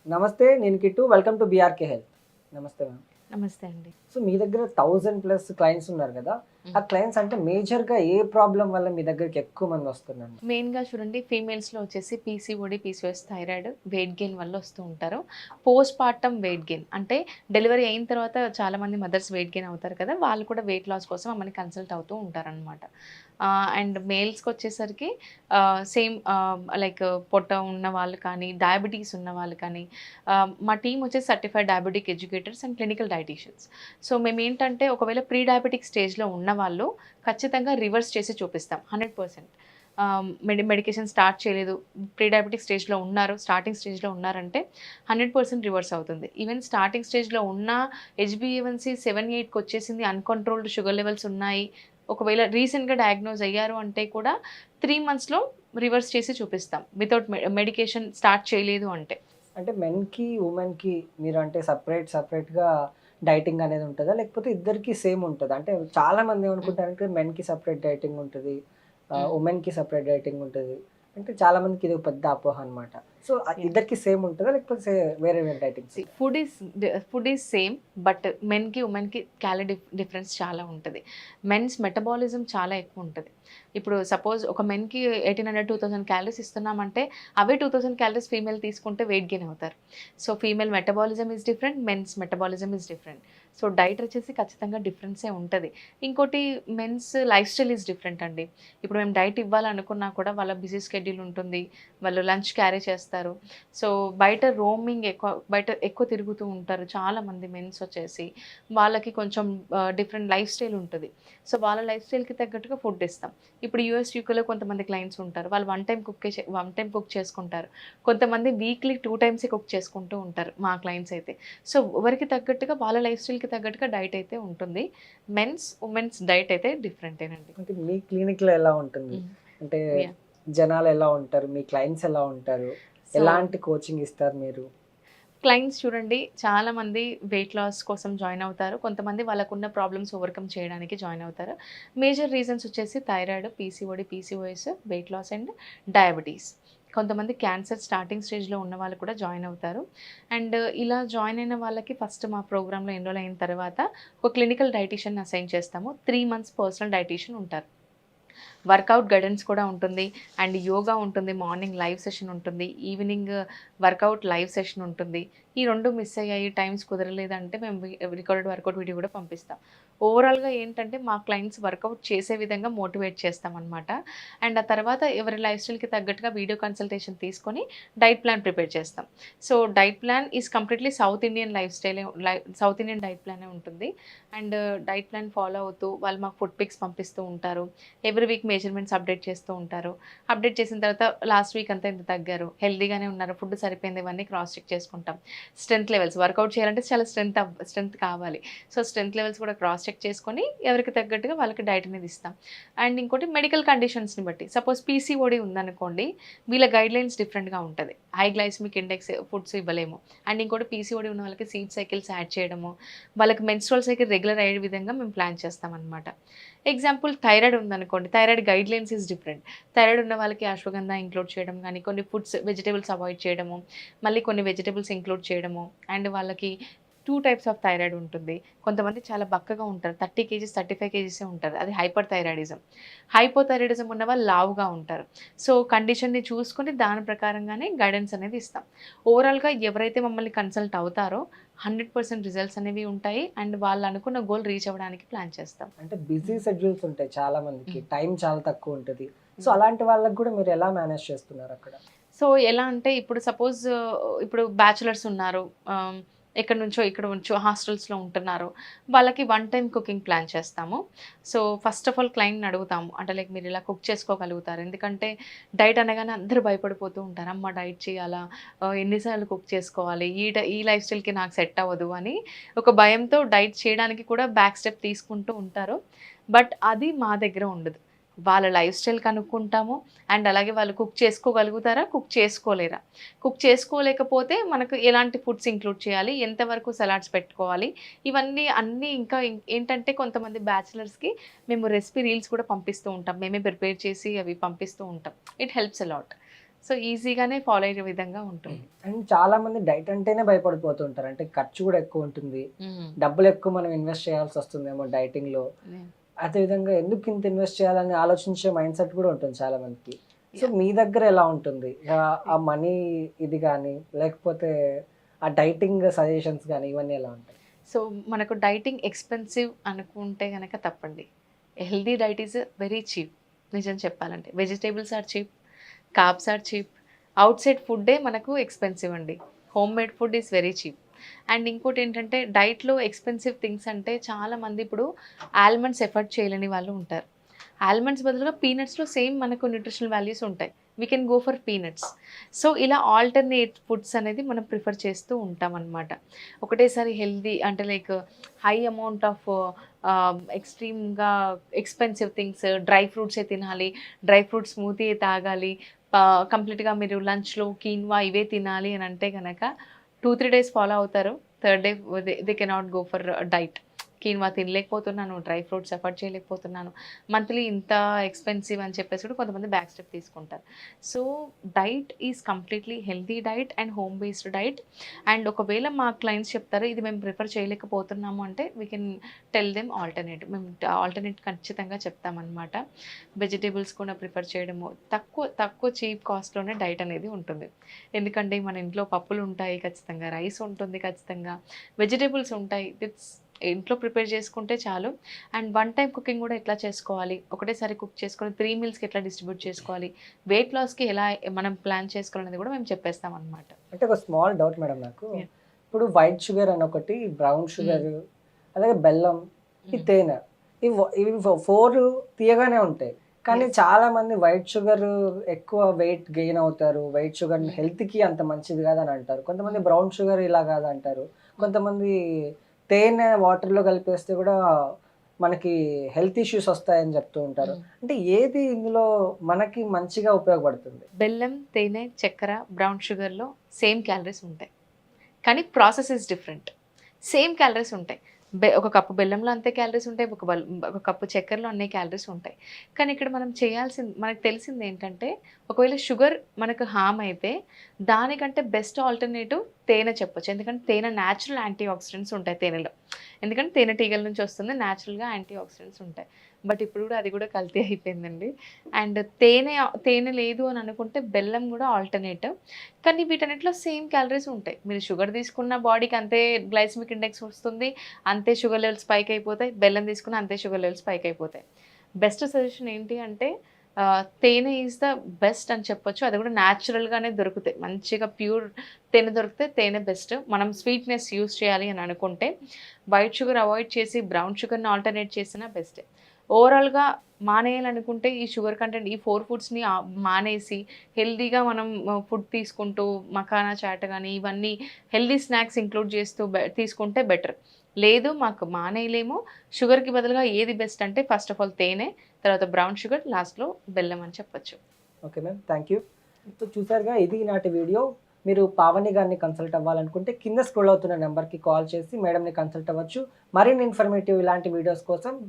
నమస్తే. నేను కిట్టు. Welcome to BRK health. నమస్తే మ్యామ్. నమస్తే అండి. సో మీ దగ్గర 1000+ క్లయింట్స్ ఉన్నారు కదా! ఆ క్లయింట్స్ అంటే మేజర్‌గా ఏ ప్రాబ్లమ్ వల్ల మీ దగ్గరికి ఎక్కువ మంది వస్తున్నారు? మెయిన్‌గా చూడండి ఫీమేల్స్‌లో వచ్చేసి PCOD, PCOS, thyroid, weight gain వల్ల వస్తూ ఉంటారు. పోస్ట్ పార్టమ్ వెయిట్ గెయిన్ అంటే డెలివరీ అయిన తర్వాత చాలామంది మదర్స్ వెయిట్ గెయిన్ అవుతారు కదా! వాళ్ళు కూడా వెయిట్ లాస్ కోసం మమ్మల్ని కన్సల్ట్ అవుతూ ఉంటారనమాట. అండ్ మేల్స్‌కి వచ్చేసరికి సేమ్ లైక్ పొట్ట ఉన్న వాళ్ళు కానీ, డయాబెటీస్ ఉన్న వాళ్ళు కానీ, మా టీమ్ వచ్చేసి certified diabetic educators and clinical dietitians. So మేమేంటంటే ఒకవేళ ప్రీ డయాబెటిక్ స్టేజ్‌లో ఉన్నవాళ్ళు ఖచ్చితంగా రివర్స్ చేసి చూపిస్తాం 100%. మెడికేషన్ స్టార్ట్ చేయలేదు, ప్రీ డయాబెటిక్ స్టేజ్‌లో ఉన్నారు, స్టార్టింగ్ స్టేజ్‌లో ఉన్నారంటే 100% రివర్స్ అవుతుంది. ఈవెన్ స్టార్టింగ్ స్టేజ్‌లో ఉన్న హెచ్‌బీఏవన్సీ 7, 8కి వచ్చేసింది, అన్‌కంట్రోల్డ్ షుగర్ లెవెల్స్ ఉన్నాయి. ఒకవేళ రీసెంట్‌గా డయాగ్నోజ్ అయ్యారు అంటే కూడా 3 మంత్స్‌లో రివర్స్ చేసి చూపిస్తాం. వితౌట్ మెడికేషన్ స్టార్ట్ చేయలేదు అంటే. అంటే మెన్‌కి, వుమెన్‌కి మీరు అంటే సెపరేట్‌గా డైటింగ్ అనేది ఉంటదా? లేకపోతే ఇద్దరికీ సేమ్ ఉంటదా? అంటే చాలా మంది హ్మ్. ఏమనుకుంటారంటే మెన్‌కి సెపరేట్ డైటింగ్ ఉంటది. హ్మ్. వుమెన్‌కి సెపరేట్ డైటింగ్ ఉంటది. అంటే చాలా మందికి ఇది ఒక పెద్ద అపోహ అన్నమాట. So yeah! ఇద్దరికీ సేమ్ ఉంటదా? లేకపోతే వేరే వేరే డైటింగ్స్ ఉంటాయా? Food is same. బట్ మెన్‌కి, ఉమెన్‌కి డిఫరెన్స్ చాలా ఉంటది. మెన్స్ మెటబాలిజం చాలా ఎక్కువ ఉంటది. ఇప్పుడు సపోజ్ ఒక మెన్‌కి 1800, 2000 క్యాలరీస్ ఇస్తున్నామంటే అవే 2000 క్యాలరీస్ ఫీమేల్ తీసుకుంటే వెయిట్ గెయిన్ అవుతారు. So female metabolism is different. Men's metabolism is different. So diet వచ్చేసి ఖచ్చితంగా డిఫరెన్సే ఉంటది. ఇంకోటి men's life style is different అండి. ఇప్పుడు మేము డైట్ ఇవ్వాలనుకున్నా కూడా వాళ్ళ బిజీ షెడ్యూల్ ఉంటుంది. వాళ్ళు లంచ్ క్యారీ చేస్తారు. సో బయట ఎక్కువ తిరుగుతూ ఉంటారు చాలామంది మెన్స్ వచ్చేసి. వాళ్ళకి కొంచెం డిఫరెంట్ లైఫ్ స్టైల్ ఉంటది. సో వాళ్ళ లైఫ్ స్టైల్‌కి తగ్గట్టుగా ఫుడ్ ఇస్తాం. ఇప్పుడు యూఎస్, యూకేలో కొంతమంది క్లయింట్స్ ఉంటారు. వాళ్ళు వన్ టైమ్ కుక్ చేసుకుంటారు. కొంతమంది వీక్లీ 2 టైమ్సే కుక్ చేసుకుంటూ ఉంటారు మా క్లయింట్స్ అయితే. సో ఎవరికి తగ్గట్టుగా వాళ్ళ లైఫ్ స్టైల్‌కి తగ్గట్టుగా డైట్ అయితే ఉంటుంది. మెన్స్, వుమెన్స్ డైట్ అయితే డిఫరెంటేనండి. అంటే మీ క్లినిక్‌లో ఎలా ఉంటుంది? హ్మ్. అంటే యాహ్! జనాలు ఎలా ఉంటారు? మీ క్లయింట్స్ ఎలా ఉంటారు? సో ఎలాంటి కోచింగ్ ఇస్తారు మీరు? క్లయింట్స్ చూడండి చాలామంది వెయిట్ లాస్ కోసం జాయిన్ అవుతారు. కొంతమంది వాళ్ళకున్న ప్రాబ్లమ్స్ ఓవర్‌కమ్ చేయడానికి జాయిన్ అవుతారు. మేజర్ రీజన్స్ వచ్చేసి thyroid, PCOD, PCOS, weight loss and diabetes. కొంతమంది క్యాన్సర్ స్టార్టింగ్ స్టేజ్‌లో ఉన్న వాళ్ళు కూడా జాయిన్ అవుతారు. అండ్ ఇలా జాయిన్ అయిన వాళ్ళకి ఫస్ట్ మా ప్రోగ్రామ్‌లో ఎన్రోల్ అయిన తర్వాత ఒక క్లినికల్ డైటీషియన్‌ని అసైన్ చేస్తాము. 3 మంత్స్ పర్సనల్ డైటీషియన్ ఉంటారు. వర్కౌట్ గైడెన్స్ కూడా ఉంటుంది. అండ్ యోగా ఉంటుంది. మార్నింగ్ లైవ్ సెషన్ ఉంటుంది. ఈవినింగ్ వర్కౌట్ లైవ్ సెషన్ ఉంటుంది. ఈ 2 మిస్ అయ్యాయి, టైమ్స్ కుదరలేదంటే మేము రికార్డెడ్ వర్కౌట్ వీడియో కూడా పంపిస్తాం. ఓవరాల్‌గా ఏంటంటే మా క్లయింట్స్ వర్కౌట్ చేసే విధంగా మోటివేట్ చేస్తామనమాట. అండ్ ఆ తర్వాత ఎవరి లైఫ్ స్టైల్‌కి తగ్గట్టుగా వీడియో కన్సల్టేషన్ తీసుకొని డైట్ ప్లాన్ ప్రిపేర్ చేస్తాం. So diet plan is completely south Indian life స్టైలే సౌత్ ఇండియన్ డైట్ ప్లానే ఉంటుంది. అండ్ డైట్ ప్లాన్ ఫాలో అవుతూ వాళ్ళు మాకు ఫుడ్ పిక్స్ పంపిస్తూ ఉంటారు. ఎవ్రీ వీక్ మెజర్‌మెంట్స్ అప్డేట్ చేస్తూ ఉంటారు. అప్డేట్ చేసిన తర్వాత లాస్ట్ వీక్ అంతా ఇంత తగ్గారు, హెల్తీగానే ఉన్నారు, ఫుడ్ సరిపోయింది, ఇవన్నీ క్రాస్ చెక్ చేసుకుంటాం. స్ట్రెంత్ లెవెల్స్ వర్కౌట్ చేయాలంటే చాలా స్ట్రెంత్ కావాలి. సో స్ట్రెంత్ లెవెల్స్ కూడా క్రాస్ చెక్ చేసుకొని ఎవరికి తగ్గట్టుగా వాళ్ళకి డైట్ అనేది ఇస్తాం. అండ్ ఇంకోటి మెడికల్ కండిషన్స్‌ని బట్టి సపోజ్ పీసీఓడీ ఉందనుకోండి, వీళ్ళ గైడ్‌లైన్స్ డిఫరెంట్‌గా ఉంటది. హై గ్లైసెమిక్ ఇండెక్స్ ఫుడ్స్ ఇవ్వలేము. అండ్ ఇంకోటి పీసీఓడీ ఉన్న వాళ్ళకి స్లీప్ సైకిల్స్ యాడ్ చేయడము, వాళ్ళకి మెన్స్ట్రువల్ సైకిల్ రెగ్యులర్ అయ్యే విధంగా మేము ప్లాన్ చేస్తామనమాట. ఎగ్జాంపుల్ థైరాయిడ్ ఉందనుకోండి, thyroid guidelines is different. Thyroid ఉన్న వాళ్ళకి అశ్వగంధ ఇంక్లూడ్ చేయడం గానీ, కొన్ని వెజిటబుల్స్ అవాయిడ్ చేయడము, మళ్ళీ కొన్ని వెజిటబుల్స్ ఇంక్లూడ్ చేయడము. అండ్ వాళ్ళకి 2 టైప్స్ ఆఫ్ థైరాయిడ్ ఉంటుంది. కొంతమంది చాలా బక్కగా ఉంటారు. 30 కేజీస్, 35 కేజీసే ఉంటారు. అది హైపర్ థైరాయిడిజం. హైపోథైరాయిడిజం ఉన్నవాళ్ళు లావుగా ఉంటారు. సో కండిషన్‌ని చూసుకొని దాని ప్రకారంగానే గైడెన్స్ అనేది ఇస్తాం. ఓవరాల్‌గా ఎవరైతే మమ్మల్ని కన్సల్ట్ అవుతారో 100% రిజల్ట్స్ అనేవి ఉంటాయి. అండ్ వాళ్ళు అనుకున్న గోల్ రీచ్ అవ్వడానికి ప్లాన్ చేస్తాం. అంటే బిజీ హ్మ్. షెడ్యూల్స్ ఉంటాయి చాలా మందికి. హ్మ్. టైం చాలా తక్కువ ఉంటది. సో హ్మ్. అలాంటి వాళ్ళకి గూడా మీరు ఎలా మేనేజ్ చేస్తున్నారక్కడ? సో, ఎలా అంటే ఇప్పుడు సపోజ్ ఇప్పుడు బ్యాచిలర్స్ ఉన్నారు. ఎక్కడి నుంచో ఇక్కడ నుంచో హాస్టల్స్‌లో ఉంటున్నారు. వాళ్ళకి వన్ టైమ్ కుకింగ్ ప్లాన్ చేస్తాము. సో, ఫస్ట్ ఆఫ్ ఆల్ క్లయింట్‌ని అడుగుతాము. అంటే లైక్ మీరు ఇలా కుక్ చేసుకోగలుగుతారు. ఎందుకంటే డైట్ అనగానే అందరూ భయపడిపోతూ ఉంటారు. అమ్మ డైట్ చేయాలా? ఎన్ని సార్లు కుక్ చేసుకోవాలి? ఈ లైఫ్ స్టైల్‌కి నాకు సెట్ అవ్వదు అని ఒక భయంతో డైట్ చేయడానికి కూడా బ్యాక్ స్టెప్ తీసుకుంటూ ఉంటారు. బట్ అది మా దగ్గర ఉండదు. వాళ్ళ లైఫ్ స్టైల్ కనుక్కుంటాము. అండ్ అలాగే వాళ్ళు కుక్ చేసుకోగలుగుతారా? కుక్ చేసుకోలేరా? కుక్ చేసుకోలేకపోతే మనకు ఎలాంటి ఫుడ్స్ ఇంక్లూడ్ చేయాలి? ఎంతవరకు సలాడ్స్ పెట్టుకోవాలి? ఇవన్నీ అన్నీ ఇంకా ఏంటంటే కొంతమంది బ్యాచిలర్స్‌కి మేము రెసిపీ రీల్స్ కూడా పంపిస్తూ ఉంటాం. మేమే ప్రిపేర్ చేసి అవి పంపిస్తూ ఉంటాం. It helps a lot. So ఈజీగానే ఫాలో అయ్యే విధంగా ఉంటుంది. అండ్ చాలా మంది డైట్ అంటేనే భయపడిపోతుంటారు. అంటే ఖర్చు కూడా ఎక్కువ ఉంటుంది. డబ్బులు ఎక్కువ మనం ఇన్వెస్ట్ చేయాల్సి వస్తుందేమో డైటింగ్‌లో. అదేవిధంగా ఎందుకు ఇంత ఇన్వెస్ట్ చేయాలని ఆలోచించే మైండ్ సెట్ కూడా ఉంటుంది చాలా మందికి. సో మీ దగ్గర ఎలా ఉంటుంది? ఆ మనీ ఇది గానీ, లేకపోతే ఆ డైటింగ్ సజెషన్స్ గానీ ఇవన్నీ ఎలా ఉంటాయి? సో మనకు డైటింగ్ ఎక్స్పెన్సివ్ అనుకుంటే గనక తప్పండి. Healthy diet is very cheap. నిజం చెప్పాలంటే vegetables are cheap, carbs are cheap. Outside ఫుడ్డే మనకు ఎక్స్పెన్సివ్ అండి. Home made food is very cheap. And ఇంకోటి ఏంటంటే డైట్లో ఎక్స్పెన్సివ్ థింగ్స్ అంటే చాలామంది ఇప్పుడు ఆల్మండ్స్ ఎఫర్ట్ చేయలేని వాళ్ళు ఉంటారు. ఆల్మండ్స్ బదులుగా పీనట్స్లో సేమ్ మనకు న్యూట్రిషనల్ వాల్యూస్ ఉంటాయి. We can go for peanuts. So ఇలా ఆల్టర్నేట్ ఫుడ్స్ అనేది మనం ప్రిఫర్ చేస్తూ ఉంటాం అనమాట. ఒకటేసారి హెల్దీ అంటే లైక్ హై అమౌంట్ ఆఫ్ ఎక్స్ట్రీమ్గా ఎక్స్పెన్సివ్ థింగ్స్, డ్రై ఫ్రూట్సే తినాలి, డ్రై ఫ్రూట్ స్మూతీ తాగాలి, కంప్లీట్గా మీరు లంచ్లో కీన్వా ఇవే తినాలి అని అంటే కనుక 2-3 డేస్ ఫాలో అవుతారు. Third day they cannot go for diet. Quinoa తినలేకపోతున్నాను, డ్రై ఫ్రూట్స్ ఎఫర్ట్ చేయలేకపోతున్నాను, మంత్లీ ఇంత ఎక్స్పెన్సివ్ అని చెప్పేసి కూడా కొంతమంది బ్యాక్ స్టెప్ తీసుకుంటారు. So diet is completely healthy diet and home based diet. And ఒకవేళ మా క్లయింట్స్ చెప్తారు ఇది మేము ప్రిఫర్ చేయలేకపోతున్నాము అంటే we can tell them alternate. మేము ఆల్టర్నేట్ ఖచ్చితంగా చెప్తామన్నమాట. వెజిటేబుల్స్ కూడా ప్రిఫర్ చేయడము, తక్కువ చీప్ కాస్ట్లోనే డైట్ అనేది ఉంటుంది. ఎందుకంటే మన ఇంట్లో పప్పులు ఉంటాయి ఖచ్చితంగా, రైస్ ఉంటుంది ఖచ్చితంగా, వెజిటేబుల్స్ ఉంటాయి. ఇట్స్ ఇంట్లో ప్రిపేర్ చేసుకుంటే చాలు. అండ్ వన్ టైం కుకింగ్ కూడా ఎట్లా చేసుకోవాలి, ఒకటేసారి కుక్ చేసుకొని 3 మీల్స్కి ఎట్లా డిస్ట్రిబ్యూట్ చేసుకోవాలి, వెయిట్ లాస్కి ఎలా మనం ప్లాన్ చేసుకోవాలనేది కూడా మేము చెప్పేస్తాం అనమాట. అంటే ఒక స్మాల్ డౌట్ మేడం నాకు. Yeah. ఇప్పుడు వైట్ షుగర్ అని ఒకటి, బ్రౌన్ షుగర్, అలాగే బెల్లం, ఈ తేనె, ఇవి 4 తీయగానే ఉంటాయి. కానీ చాలా మంది వైట్ షుగర్ ఎక్కువ వెయిట్ గెయిన్ అవుతారు, వైట్ షుగర్ హెల్త్కి అంత మంచిది కాదని అంటారు. కొంతమంది బ్రౌన్ షుగర్ ఇలా కాదంటారు. కొంతమంది తేనె వాటర్లో కలిపేస్తే కూడా మనకి హెల్త్ ఇష్యూస్ వస్తాయని చెప్తూ ఉంటారు. అంటే ఏది ఇందులో మనకి మంచిగా ఉపయోగపడుతుంది? బెల్లం, తేనె, చక్కెర, బ్రౌన్ షుగర్లో సేమ్ క్యాలరీస్ ఉంటాయి, కానీ process is different. Same calories ఉంటాయి. ఒక కప్పు బెల్లంలో అంతే క్యాలరీస్ ఉంటాయి, ఒక కప్పు చక్కెరలో అన్ని క్యాలరీస్ ఉంటాయి. కానీ ఇక్కడ మనం మనకు తెలిసింది ఏంటంటే ఒకవేళ షుగర్ మనకు హామ్ అయితే దానికంటే బెస్ట్ ఆల్టర్నేటివ్ తేనె చెప్పొచ్చు. ఎందుకంటే తేనె న్యాచురల్ యాంటీ ఆక్సిడెంట్స్ ఉంటాయి తేనెలో. ఎందుకంటే తేనె టీగల నుంచి వస్తుంది, న్యాచురల్గా యాంటీ ఆక్సిడెంట్స్ ఉంటాయి. బట్ ఇప్పుడు కూడా అది కూడా కల్తీ అయిపోయిందండి. అండ్ తేనె లేదు అని అనుకుంటే బెల్లం కూడా ఆల్టర్నేటివ్. కానీ వీటన్నిటిలో సేమ్ క్యాలరీస్ ఉంటాయి. మీరు షుగర్ తీసుకున్న బాడీకి అంతే గ్లైసమిక్ ఇండెక్స్ వస్తుంది, అంతే షుగర్ లెవెల్స్ పైకి అయిపోతాయి. బెల్లం తీసుకున్న అంతే షుగర్ లెవెల్స్ పైకి అయిపోతాయి. బెస్ట్ సజెషన్ ఏంటి అంటే తేనె ఈజ్ ద బెస్ట్ అని చెప్పొచ్చు. అది కూడా న్యాచురల్గానే దొరుకుతాయి, మంచిగా ప్యూర్ తేనె దొరికితే తేనె బెస్ట్. మనం స్వీట్నెస్ యూస్ చేయాలి అని అనుకుంటే వైట్ షుగర్ అవాయిడ్ చేసి బ్రౌన్ షుగర్ని ఆల్టర్నేట్ చేసినా బెస్టే. ఓవరాల్గా మానేయాలనుకుంటే ఈ షుగర్ కంటెంట్ ఈ 4 ఫుడ్స్ని మానేసి హెల్దీగా మనం ఫుడ్ తీసుకుంటూ మఖానా చాట్ కానీ ఇవన్నీ హెల్దీ స్నాక్స్ ఇంక్లూడ్ చేస్తూ తీసుకుంటే బెటర్. లేదు మాకు మానేయలేము, షుగర్కి బదులుగా ఏది బెస్ట్ అంటే ఫస్ట్ ఆఫ్ ఆల్ తేనె, తర్వాత బ్రౌన్ షుగర్, లాస్ట్లో బెల్లం అని చెప్పొచ్చు. Okay ma'am, thank you. So చూసారుగా, ఇది నాటి వీడియో. మీరు పావని గారిని కన్సల్ట్ అవ్వాలనుకుంటే కింద స్క్రోల్ అవుతున్న నెంబర్కి కాల్ చేసి మేడంని కన్సల్ట్ అవ్వచ్చు. మరిన్ని ఇన్ఫర్మేటివ్ ఇలాంటి వీడియోస్ కోసం